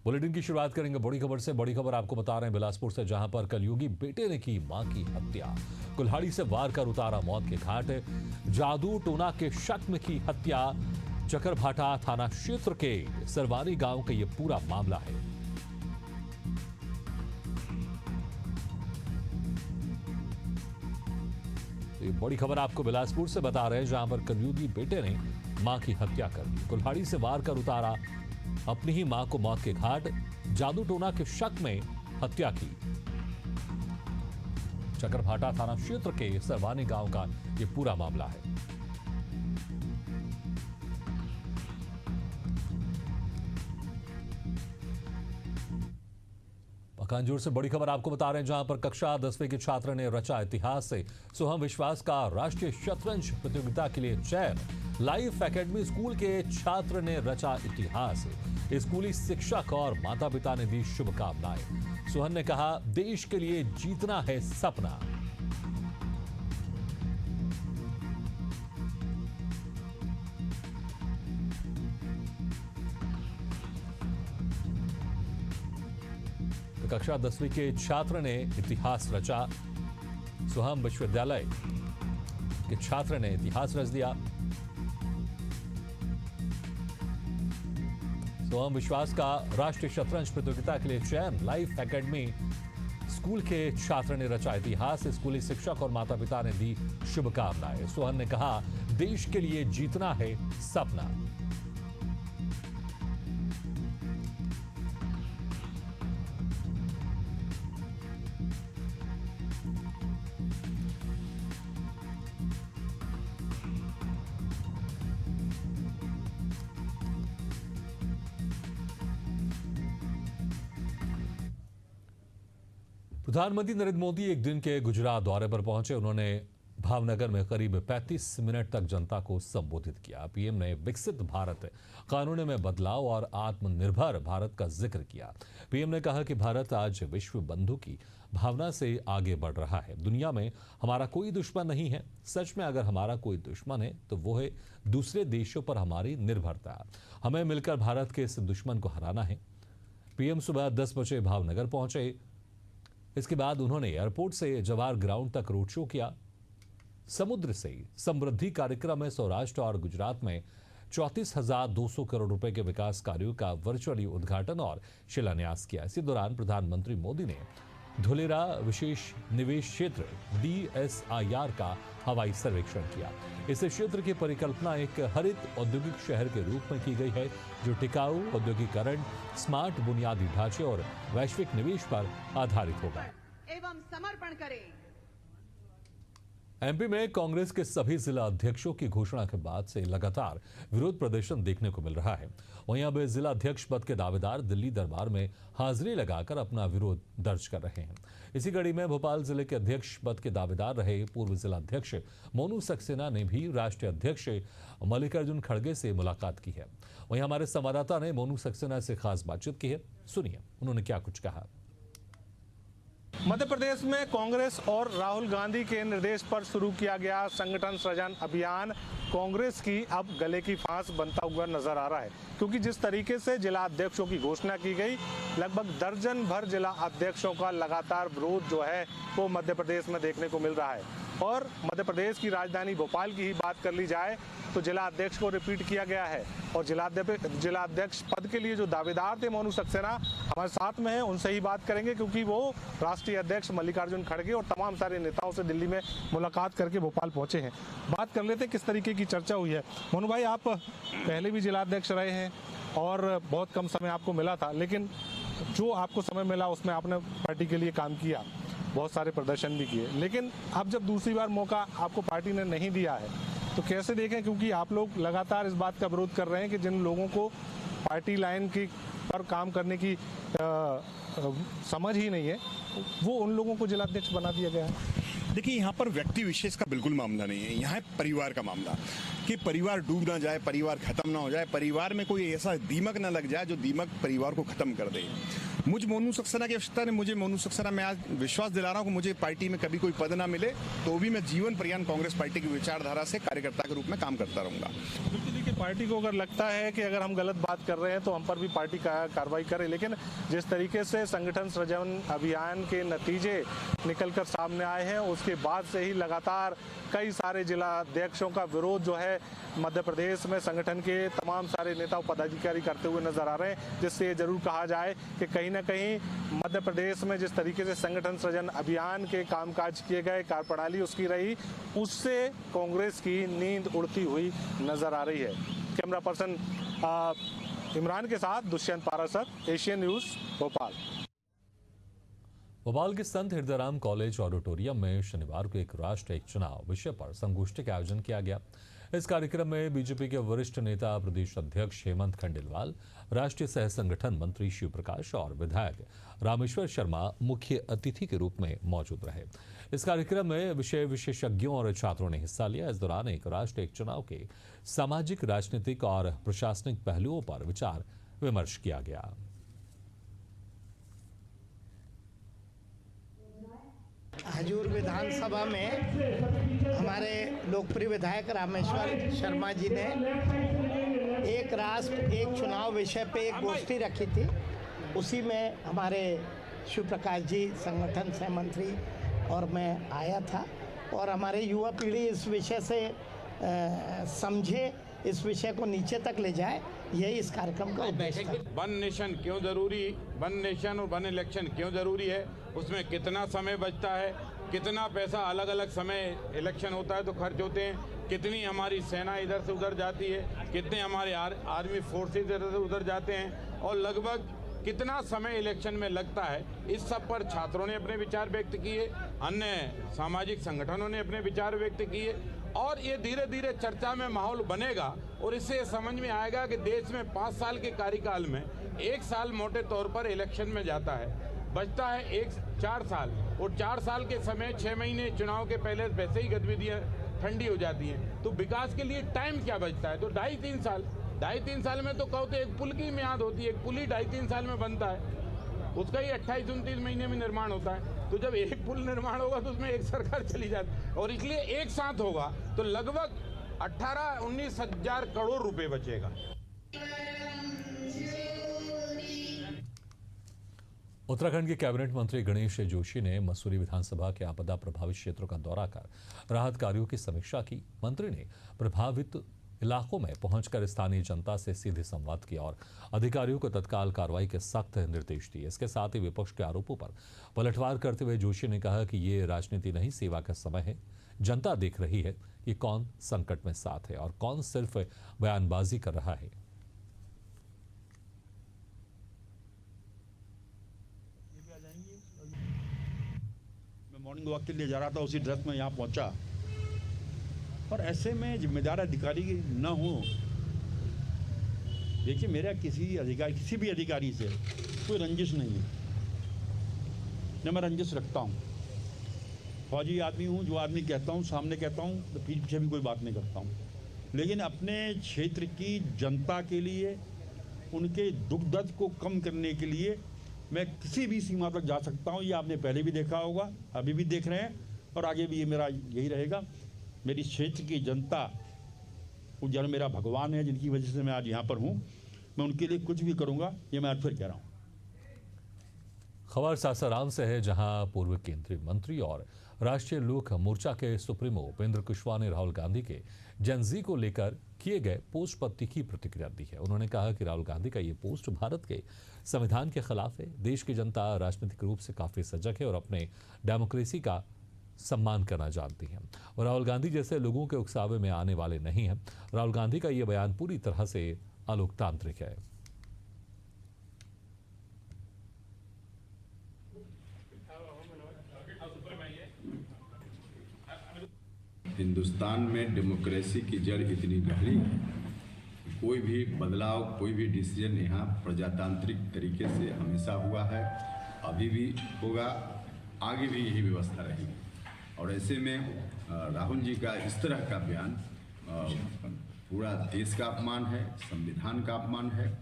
Bulletin की शुरुआत करेंगे बड़ी खबर से। बड़ी खबर आपको बता रहे हैं बिलासपुर से, जहां पर कलयुगी बेटे ने की मां की हत्या। कुल्हाड़ी से वार कर उतारा मौत के घाट। जादू टोना के शक में की हत्या। चकरभाटा थाना क्षेत्र के सरवानी गांव का यह पूरा मामला है। ये बड़ी खबर आपको बिलासपुर से बता रहे हैं, जहां पर कलयुगी बेटे ने मां की हत्या कर दी। कुल्हाड़ी से वार कर उतारा अपनी ही मां को मौत के घाट। जादू टोना के शक में हत्या की। चकरभाटा थाना क्षेत्र के सरवानी गांव का यह पूरा मामला है। कांजूर से बड़ी खबर आपको बता रहे हैं, जहां पर कक्षा 10वीं के छात्र ने रचा इतिहास। से सोहम विश्वास का राष्ट्रीय शतरंज प्रतियोगिता के लिए चयन। लाइफ एकेडमी स्कूल के छात्र ने रचा इतिहास। स्कूली शिक्षक और माता पिता ने दी शुभकामनाएं। सोहन ने कहा, देश के लिए जीतना है सपना। कक्षा 10वीं के छात्र ने इतिहास रचा। सोहम विश्वविद्यालय के छात्र ने इतिहास रच दिया। सोहम विश्वास का राष्ट्रीय शतरंज प्रतियोगिता के लिए चयन। लाइफ एकेडमी स्कूल के छात्र ने रचा इतिहास। स्कूली शिक्षक और माता पिता ने दी शुभकामनाएं। सोहन ने कहा, देश के लिए जीतना है सपना। प्रधानमंत्री नरेंद्र मोदी एक दिन के गुजरात दौरे पर पहुंचे। उन्होंने भावनगर में करीब 35 मिनट तक जनता को संबोधित किया। पीएम ने विकसित भारत, कानून में बदलाव और आत्मनिर्भर भारत का जिक्र किया। पीएम ने कहा कि भारत आज विश्व बंधु की भावना से आगे बढ़ रहा है। दुनिया में हमारा कोई दुश्मन नहीं है। सच में अगर हमारा कोई दुश्मन है तो वो है दूसरे देशों पर हमारी निर्भरता। हमें मिलकर भारत के इस दुश्मन को हराना है। पीएम सुबह 10 बजे भावनगर पहुंचे। इसके बाद उन्होंने एयरपोर्ट से जवाहर ग्राउंड तक रोड शो किया। समुद्र से समृद्धि कार्यक्रम में सौराष्ट्र और गुजरात में 34,200 करोड़ रुपए के विकास कार्यों का वर्चुअली उद्घाटन और शिलान्यास किया। इसी दौरान प्रधानमंत्री मोदी ने धुलेरा विशेष निवेश क्षेत्र DSIR का हवाई सर्वेक्षण किया। इस क्षेत्र की परिकल्पना एक हरित औद्योगिक शहर के रूप में की गई है, जो टिकाऊ औद्योगिकरण, स्मार्ट बुनियादी ढांचे और वैश्विक निवेश पर आधारित होगा। एवं समर्पण करें। एमपी में कांग्रेस के सभी जिला अध्यक्षों की घोषणा के बाद से लगातार विरोध प्रदर्शन देखने को मिल रहा है। वहीं अब जिला अध्यक्ष पद के दावेदार दिल्ली दरबार में हाजिरी लगाकर अपना विरोध दर्ज कर रहे हैं। इसी कड़ी में भोपाल जिले के अध्यक्ष पद के दावेदार रहे पूर्व जिला अध्यक्ष मोनू सक्सेना ने भी राष्ट्रीय अध्यक्ष मल्लिकार्जुन खड़गे से मुलाकात की है। वहीं हमारे संवाददाता ने मोनू सक्सेना से खास बातचीत की है। सुनिए उन्होंने क्या कुछ कहा। मध्य प्रदेश में कांग्रेस और राहुल गांधी के निर्देश पर शुरू किया गया संगठन सृजन अभियान कांग्रेस की अब गले की फांस बनता हुआ नजर आ रहा है, क्योंकि जिस तरीके से जिला अध्यक्षों की घोषणा की गई, लगभग दर्जन भर जिला अध्यक्षों का लगातार विरोध जो है वो मध्य प्रदेश में देखने को मिल रहा है। और मध्य प्रदेश की राजधानी भोपाल की ही बात कर ली जाए तो जिला अध्यक्ष को रिपीट किया गया है और जिला अध्यक्ष पद के लिए जो दावेदार थे मोनू सक्सेना हमारे साथ में है, उनसे ही बात करेंगे, क्योंकि वो राष्ट्रीय अध्यक्ष मल्लिकार्जुन खड़गे और तमाम सारे नेताओं से दिल्ली में मुलाकात करके भोपाल पहुंचे हैं। बात कर लेते किस तरीके की चर्चा हुई है। मोनू भाई, आप पहले भी जिला अध्यक्ष रहे हैं और बहुत कम समय आपको मिला था, लेकिन जो आपको समय मिला उसमें आपने पार्टी के लिए काम किया, बहुत सारे प्रदर्शन भी किए, लेकिन अब जब दूसरी बार मौका आपको पार्टी ने नहीं दिया है तो कैसे देखें, क्योंकि आप लोग लगातार इस बात का विरोध कर रहे हैं कि जिन लोगों को पार्टी लाइन की पर काम करने की समझ ही नहीं है, वो उन लोगों को जिलाध्यक्ष बना दिया गया है। देखिए, यहाँ पर व्यक्ति विशेष का बिल्कुल मामला नहीं है। यहाँ है परिवार का मामला कि परिवार डूब ना जाए, परिवार खत्म ना हो जाए, परिवार में कोई ऐसा दीमक ना लग जाए जो दीमक परिवार को खत्म कर दे। मुझ मोनू सक्सेना की आवश्यकता ने मुझे मोनू सक्सेना, मैं आज विश्वास दिला रहा हूँ कि मुझे पार्टी में कभी कोई पद ना मिले तो भी मैं जीवन पर्यंत कांग्रेस पार्टी की विचारधारा से कार्यकर्ता के रूप में काम करता रहूंगा। देखिए, पार्टी को अगर लगता है कि अगर हम गलत बात कर रहे हैं तो हम पर भी पार्टी का कार्रवाई करे, लेकिन जिस तरीके से संगठन सृजन अभियान के नतीजे निकलकर सामने आए हैं उसके बाद से ही लगातार कई सारे जिला अध्यक्षों का विरोध जो है मध्य प्रदेश में संगठन के तमाम सारे नेता पदाधिकारी करते हुए नजर आ रहे हैं, जिससे ये जरूर कहा जाए कि कहीं ना कहीं मध्य प्रदेश में जिस तरीके से संगठन सृजन अभियान के कामकाज किए गए, कार्यप्रणाली उसकी रही, उससे कांग्रेस की नींद उड़ती हुई नजर आ रही है। कैमरा पर्सन इमरान के साथ दुष्यंत पारासर, एशियन न्यूज, भोपाल। भोपाल के संत हृदयराम कॉलेज ऑडिटोरियम में शनिवार को एक राष्ट्र एक चुनाव विषय पर संगोष्ठी का आयोजन किया गया। इस कार्यक्रम में बीजेपी के वरिष्ठ नेता प्रदेश अध्यक्ष हेमंत खंडेलवाल, राष्ट्रीय सह संगठन मंत्री शिव प्रकाश और विधायक रामेश्वर शर्मा मुख्य अतिथि के रूप में मौजूद रहे। इस कार्यक्रम में विषय विशेषज्ञों और छात्रों ने हिस्सा लिया। इस दौरान एक राष्ट्र एक चुनाव के सामाजिक, राजनीतिक और प्रशासनिक पहलुओं पर विचार विमर्श किया गया। हजूर विधानसभा में हमारे लोकप्रिय विधायक रामेश्वर शर्मा जी ने एक राष्ट्र एक चुनाव विषय पे एक गोष्ठी रखी थी। उसी में हमारे शिव प्रकाश जी संगठन सह मंत्री और मैं आया था, और हमारे युवा पीढ़ी इस विषय से समझे, इस विषय को नीचे तक ले जाए, यही इस कार्यक्रम का उद्देश्य है। वन नेशन क्यों जरूरी, वन नेशन और वन इलेक्शन क्यों जरूरी है, उसमें कितना समय बचता है, कितना पैसा अलग अलग समय इलेक्शन होता है तो खर्च होते हैं, कितनी हमारी सेना इधर से उधर जाती है, कितने हमारे आर्मी फोर्सेज इधर से उधर जाते हैं, और लगभग कितना समय इलेक्शन में लगता है। इस सब पर छात्रों ने अपने विचार व्यक्त किए, अन्य सामाजिक संगठनों ने अपने विचार व्यक्त किए, और ये धीरे धीरे चर्चा में माहौल बनेगा और इससे समझ में आएगा कि देश में 5 साल के कार्यकाल में 1 साल मोटे तौर पर इलेक्शन में जाता है, बचता है 4 साल, और 4 साल के समय 6 महीने चुनाव के पहले वैसे ही गतिविधियाँ ठंडी हो जाती हैं, तो विकास के लिए टाइम क्या बचता है, तो 2.5-3 साल। 2.5-3 साल में तो कहो तो एक पुल की म्याद होती है, एक पुल ही 2.5-3 साल में बनता है, उसका ही 28-29 महीने में निर्माण होता है। तो जब एक पुल निर्माण होगा तो उसमें एक सरकार चली जाती है, और इसलिए एक साथ होगा तो लगभग 18-19 हजार करोड़ रुपए बचेगा। उत्तराखंड के कैबिनेट मंत्री गणेश जोशी ने मसूरी विधानसभा के आपदा प्रभावित क्षेत्रों का दौरा कर राहत कार्यों की समीक्षा की। मंत्री ने प्रभावित इलाकों में पहुंचकर स्थानीय जनता से सीधे संवाद किया और अधिकारियों को तत्काल कार्रवाई के सख्त निर्देश दिए। इसके साथ ही विपक्ष के आरोपों पर पलटवार करते हुए जोशी ने कहा कि ये राजनीति नहीं, सेवा का समय है। जनता देख रही है कि कौन संकट में साथ है और कौन सिर्फ बयानबाजी कर रहा है। मैं मॉर्निंग वॉक के लिए जा रहा था, उसी ड्रेस में यहाँ पहुंचा, और ऐसे में जिम्मेदार अधिकारी न हो। देखिए, मेरा किसी भी अधिकारी से कोई रंजिश नहीं है, न मैं रंजिश रखता हूँ। फौजी आदमी हूँ, जो आदमी कहता हूँ सामने कहता हूँ, तो पीछे भी कोई बात नहीं करता हूँ। लेकिन अपने क्षेत्र की जनता के लिए, उनके दुख दर्द को कम करने के लिए मैं किसी भी सीमा तक जा सकता हूँ। ये आपने पहले भी देखा होगा, अभी भी देख रहे हैं, और आगे भी ये मेरा यही रहेगा। मेरी क्षेत्र की जनता, वो जन मेरा भगवान है, जिनकी वजह से मैं आज यहाँ पर हूँ, मैं उनके लिए कुछ भी करूँगा, ये मैं आज फिर कह रहा हूँ। खबर सासाराम से है, जहां पूर्व केंद्रीय मंत्री और राष्ट्रीय लोक मोर्चा के सुप्रीमो उपेंद्र कुशवाहा ने राहुल गांधी के जेनजी को लेकर किए गए पोस्ट पर तीखी प्रतिक्रिया दी है। उन्होंने कहा कि राहुल गांधी का ये पोस्ट भारत के संविधान के खिलाफ है। देश की जनता राजनीतिक रूप से काफी सजग है और अपने डेमोक्रेसी का सम्मान करना जानती है, और राहुल गांधी जैसे लोगों के उकसावे में आने वाले नहीं हैं। राहुल गांधी का ये बयान पूरी तरह से अलोकतांत्रिक है। हिंदुस्तान में डेमोक्रेसी की जड़ इतनी गहरी है, कोई भी बदलाव, कोई भी डिसीजन यहाँ प्रजातांत्रिक तरीके से हमेशा हुआ है, अभी भी होगा, आगे भी यही व्यवस्था रहेगी। और ऐसे में राहुल जी का इस तरह का बयान पूरा देश का अपमान है, संविधान का अपमान है,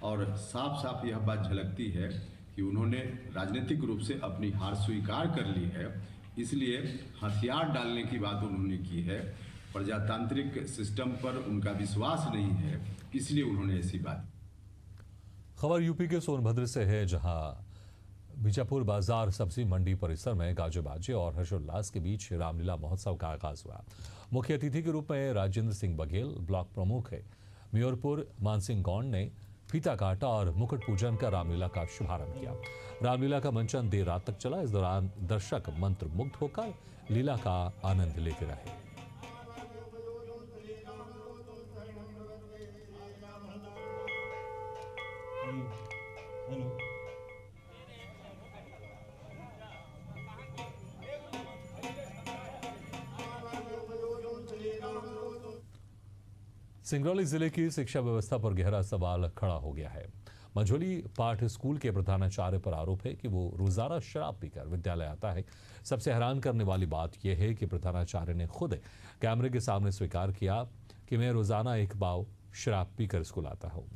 और साफ साफ यह बात झलकती है कि उन्होंने राजनीतिक रूप से अपनी हार स्वीकार कर ली है, इसलिए हथियार डालने की बात उन्होंने की है। प्रजातांत्रिक सिस्टम पर उनका विश्वास नहीं है, इसलिए उन्होंने ऐसी बात। खबर यूपी के सोनभद्र से है, जहां बीजापुर बाजार सब्जी मंडी परिसर में गाजे बाजे और हर्षोल्लास के बीच रामलीला महोत्सव का आगाज हुआ। मुख्य अतिथि के रूप में राजेंद्र सिंह बघेल, ब्लॉक प्रमुख है मेयरपुर मानसिंह गौंड ने फीता काटा और मुकुट पूजन कर रामलीला का शुभारंभ किया। रामलीला का मंचन देर रात तक चला। इस दौरान दर्शक मंत्र मुग्ध होकर लीला का आनंद लेते रहे। सिंगरौली जिले की शिक्षा व्यवस्था पर गहरा सवाल खड़ा हो गया है। मंझोली पाठ स्कूल के प्रधानाचार्य पर आरोप है कि वो रोजाना शराब पीकर विद्यालय आता है। सबसे हैरान करने वाली बात यह है कि प्रधानाचार्य ने खुद कैमरे के सामने स्वीकार किया कि मैं रोजाना एक पाव शराब पीकर स्कूल आता हूँ।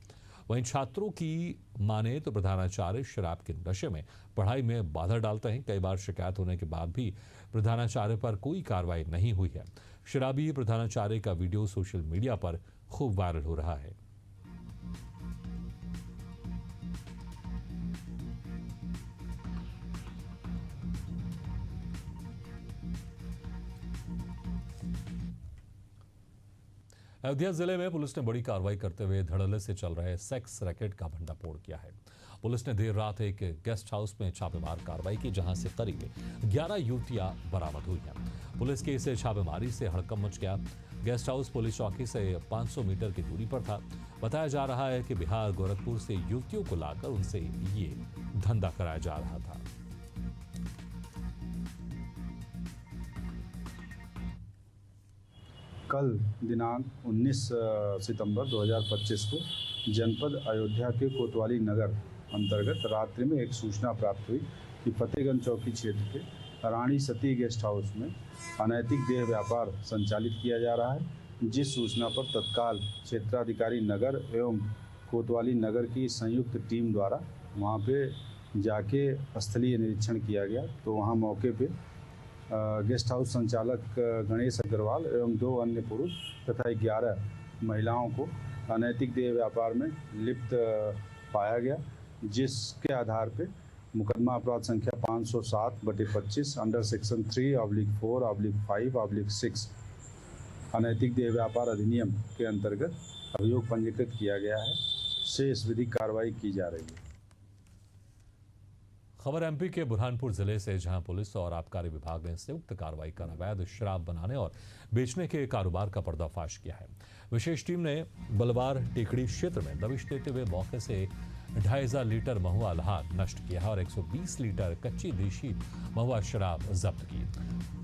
वहीं छात्रों की माने तो प्रधानाचार्य शराब के नशे में पढ़ाई में बाधा डालते हैं। कई बार शिकायत होने के बाद भी प्रधानाचार्य पर कोई कार्रवाई नहीं हुई है। शराबी प्रधानाचार्य का वीडियो सोशल मीडिया पर खूब वायरल हो रहा है। अयोध्या जिले में पुलिस ने बड़ी कार्रवाई करते हुए धड़ल्ले से चल रहे सेक्स रैकेट का भंडाफोड़ किया है। पुलिस ने देर रात एक गेस्ट हाउस में छापेमार कार्रवाई की, जहां से करीब 11 युवतियां बरामद हुई हैं। पुलिस की इस छापेमारी से हड़कंप मच गया। गेस्ट हाउस पुलिस चौकी से 500 मीटर की दूरी पर था। बताया जा रहा है कि बिहार गोरखपुर से युवतियों को लाकर उनसे ये धंधा कराया जा रहा था। कल दिनांक 19 सितंबर 2025 को जनपद अयोध्या के कोतवाली नगर अंतर्गत रात्रि में एक सूचना प्राप्त हुई कि फतेहगंज चौकी क्षेत्र के रानी सती गेस्ट हाउस में अनैतिक देह व्यापार संचालित किया जा रहा है। जिस सूचना पर तत्काल क्षेत्राधिकारी नगर एवं कोतवाली नगर की संयुक्त टीम द्वारा वहां पे जाके स्थलीय निरीक्षण किया गया, तो वहां मौके पे गेस्ट हाउस संचालक गणेश अग्रवाल एवं 2 अन्य पुरुष तथा 11 महिलाओं को अनैतिक देह व्यापार में लिप्त पाया गया, जिसके आधार पे मुकदमा अपराध संख्या 507/25 अंडर सेक्शन 3/4/5/6 अनैतिक देह व्यापार अधिनियम के अंतर्गत अभियोग पंजीकृत किया गया है। शेष विधिक कार्रवाई की जा रही है। खबर एमपी के बुरहानपुर जिले से, जहां पुलिस और आबकारी विभाग ने संयुक्त कार्रवाई कर अवैध शराब बनाने और बेचने के कारोबार का पर्दाफाश किया है। विशेष टीम ने बलवार टेकड़ी क्षेत्र में दबिश देते हुए मौके से 2500 लीटर महुआ लहार नष्ट किया है और 120 लीटर कच्ची देशी महुआ शराब जब्त की।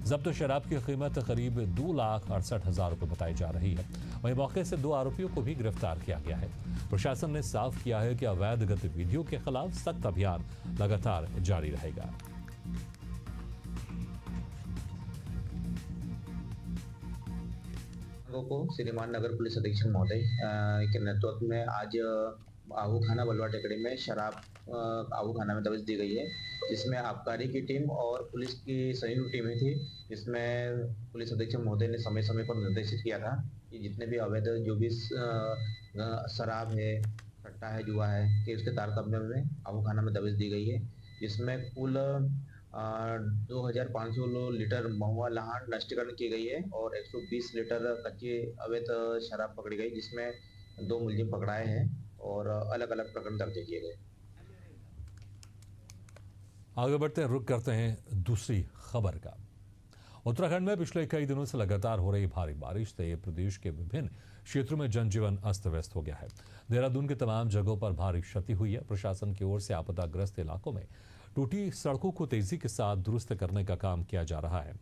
जब्त शराब की कीमत करीब 2,68,000 रुपये बताई जा रही है। वहीं मौके से 2 आरोपियों को भी गिरफ्तार किया गया है। प्रशासन ने साफ किया है कि अवैध गतिविधियों के खिलाफ सख्त अभियान लगातार जारी रहेगा। को श्रीमान नगर पुलिस अधीक्षक महोदय के नेतृत्व में आज आहू खाना बलवा टेकड़ी में शराब आहू खाना में दबिश दी गई है, जिसमें आबकारी की टीम और पुलिस की संयुक्त टीमें थी। इसमें पुलिस अधीक्षक महोदय ने समय समय पर निर्देशित किया था कि जितने भी अवैध जो भी शराब है, सट्टा है, जुआ है, कि उसके तारतम्य में आहू खाना में दबिश दी गई है, जिसमें कुल 2500 लीटर महुआ लहान नष्टीकरण की गई है और 120 लीटर कच्ची अवैध शराब पकड़ी गई, जिसमें 2 मुलजिम पकड़ाए हैं और अलग अलग प्रकरण दर्ज किए गए। आगे बढ़ते हैं, रुक करते हैं दूसरी खबर का। उत्तराखंड में पिछले कई दिनों से लगातार हो रही भारी बारिश से प्रदेश के विभिन्न क्षेत्रों में जनजीवन अस्त व्यस्त हो गया है। देहरादून के तमाम जगहों पर भारी क्षति हुई है। प्रशासन की ओर से आपदाग्रस्त इलाकों में टूटी सड़कों को तेजी के साथ दुरुस्त करने का काम किया जा रहा है।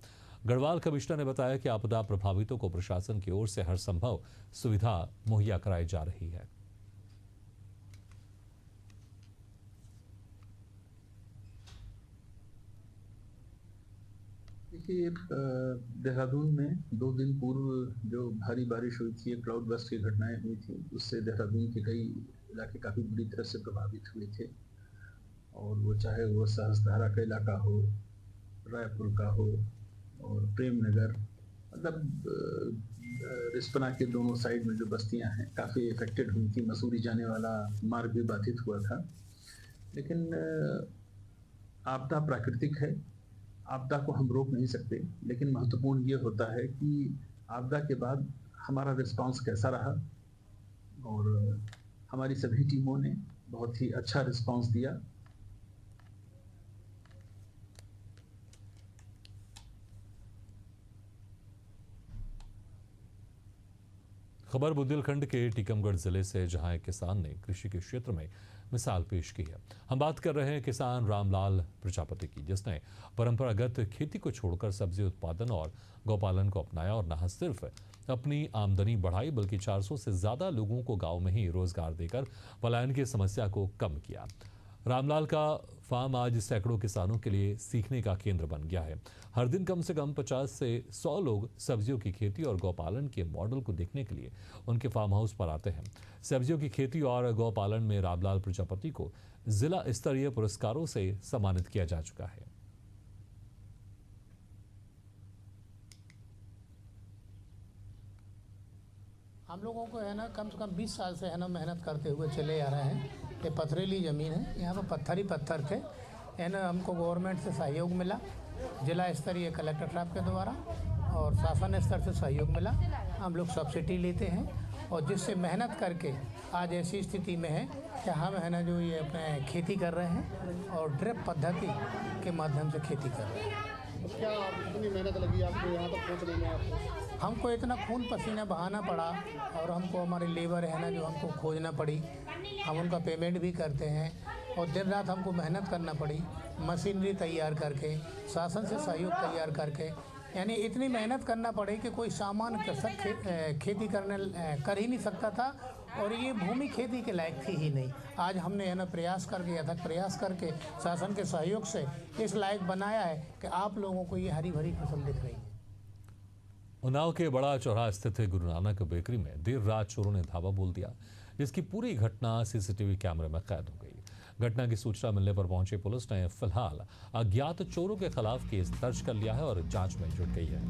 गढ़वाल कमिश्नर ने बताया कि आपदा प्रभावितों को प्रशासन की ओर से हर संभव सुविधा मुहैया कराई जा रही है। देखिए, देहरादून में 2 दिन पूर्व जो भारी बारिश हुई थी, क्लाउड बर्स्ट की घटनाएं हुई थी, उससे देहरादून के कई इलाके काफ़ी बुरी तरह से प्रभावित हुए थे। और वो चाहे वो सहस्त्रधारा का इलाका हो, रायपुर का हो और प्रेम नगर, मतलब रिस्पना के दोनों साइड में जो बस्तियां हैं काफ़ी इफेक्टेड हुई थी। मसूरी जाने वाला मार्ग भी बाधित हुआ था। लेकिन आपदा प्राकृतिक है, आपदा को हम रोक नहीं सकते, लेकिन महत्वपूर्ण ये होता है कि आपदा के बाद हमारा रिस्पांस कैसा रहा। और हमारी सभी टीमों ने बहुत ही अच्छा रिस्पांस दिया। खबर बुंदेलखंड के टीकमगढ़ जिले से, जहां एक किसान ने कृषि के क्षेत्र में मिसाल पेश की है। हम बात कर रहे हैं किसान रामलाल प्रजापति की, जिसने परंपरागत खेती को छोड़कर सब्जी उत्पादन और गौपालन को अपनाया और न सिर्फ अपनी आमदनी बढ़ाई बल्कि 400 से ज्यादा लोगों को गांव में ही रोजगार देकर पलायन की समस्या को कम किया। रामलाल का फार्म आज सैकड़ों किसानों के लिए सीखने का केंद्र बन गया है। हर दिन कम से कम 50 से 100 लोग सब्जियों की खेती और गौपालन के मॉडल को देखने के लिए उनके फार्म हाउस पर आते हैं। सब्जियों की खेती और गौपालन में रामलाल प्रजापति को जिला स्तरीय पुरस्कारों से सम्मानित किया जा चुका है। हम लोगों को है ना कम से कम 20 साल से है ना मेहनत करते हुए चले आ रहे हैं। ये पथरीली ज़मीन है, यहाँ पर पत्थर ही पत्थर थे। है ना, हमको गवर्नमेंट से सहयोग मिला, जिला स्तरीय कलेक्टर साहब के द्वारा और शासन स्तर से सहयोग मिला। हम लोग सब्सिडी लेते हैं और जिससे मेहनत करके आज ऐसी स्थिति में है कि हम है ना जो ये अपने खेती कर रहे हैं और ड्रिप पद्धति के माध्यम से खेती कर रहे हैं। क्या कितनी मेहनत लगी आपको यहाँ तक पहुँचने में? आपको हमको इतना खून पसीना बहाना पड़ा और हमको हमारे लेबर है ना जो हमको खोजना पड़ी। हम उनका पेमेंट भी करते हैं और दिन रात हमको मेहनत करना पड़ी, मशीनरी तैयार करके, शासन से सहयोग तैयार करके। यानी इतनी मेहनत करना पड़ी कि कोई सामान्य कृषक खेती कर ही नहीं सकता था और ये भूमि खेती के लायक थी ही नहीं। आज हमने है ना प्रयास करके अथक प्रयास करके शासन के सहयोग से इस लायक बनाया है कि आप लोगों को ये हरी भरी फसल दिख रही है। उन्नाव के बड़ा चौराहा स्थित गुरु नानक बेकरी में देर रात चोरों ने धावा बोल दिया, जिसकी पूरी घटना सीसीटीवी कैमरे में कैद हो गई। घटना की सूचना मिलने पर पहुंची पुलिस ने फिलहाल अज्ञात चोरों के खिलाफ केस दर्ज कर लिया है और जांच में जुट गई है।